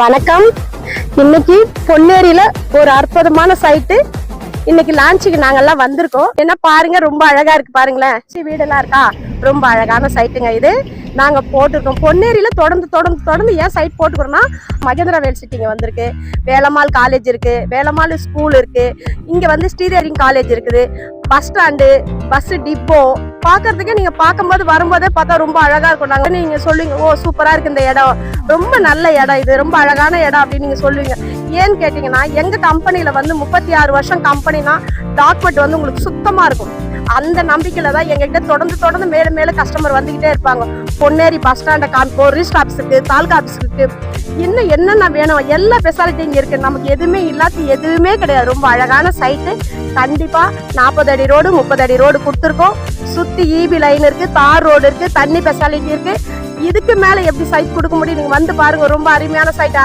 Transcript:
வணக்கம். இன்னைக்கு பொன்னேரியில ஒரு அற்புதமான சைட்டு. இன்னைக்கு லான்ச்சுக்கு நாங்கெல்லாம் வந்திருக்கோம். என்ன பாருங்க, ரொம்ப அழகா இருக்கு பாருங்களேன். வீடெல்லாம் இருக்கா, ரொம்ப அழகான சைட்டுங்க இது. நாங்க போட்டிருக்கோம் பொன்னேரியில தொடர்ந்து ஏன் சைட் போட்டுக்கிறோம்னா, மகேந்திரா வேல் சிட்டிங்க வந்திருக்கு, வேலம்மாள் காலேஜ் இருக்கு, வேலம்மாள் ஸ்கூல் இருக்கு, இங்க வந்து ஸ்ரீதேரிங் காலேஜ் இருக்குது, பஸ் ஸ்டாண்டு, பஸ் டிப்போ பாக்குறதுக்கு நீங்க பார்க்கும்போது வரும்போதே பார்த்தா ரொம்ப அழகா இருக்கும். நாங்க நீங்க சொல்லுவீங்க, ஓ சூப்பரா இருக்கு இந்த இடம், ரொம்ப நல்ல இடம் இது, ரொம்ப அழகான இடம் அப்படின்னு நீங்க சொல்லுவீங்க. ஏன்னு கேட்டீங்கன்னா, எங்க கம்பெனில வந்து 36 வருஷம் கம்பெனினா டாக்குமெண்ட் வந்து உங்களுக்கு சுத்தமா இருக்கும். அந்த நம்பிக்கையில தான் எங்ககிட்ட தொடர்ந்து மேல கஸ்டமர் வந்துகிட்டே இருப்பாங்க. பொன்னேரி பஸ் ஸ்டாண்டை காமிப்போம், ரிஜிஸ்டர் ஆஃபீஸ் இருக்கு, தாலுகா ஆஃபீஸ் இருக்கு, இன்னும் என்னென்ன வேணும் எல்லா ஃபெசிலிட்டி இங்க இருக்கு. நமக்கு எதுவுமே இல்லாத எதுவுமே கிடையாது. ரொம்ப அழகான சைட்டு. கண்டிப்பா 40 அடி ரோடு 30 அடி ரோடு கொடுத்துருக்கோம். சுத்தி இபி லைன் இருக்கு, தார் ரோடு இருக்கு, தண்ணி ஃபெசிலிட்டி இருக்கு. இதுக்கு மேல எப்படி சைட் கொடுக்க முடியும்? நீங்க வந்து பாருங்க, ரொம்ப அருமையான சைட்.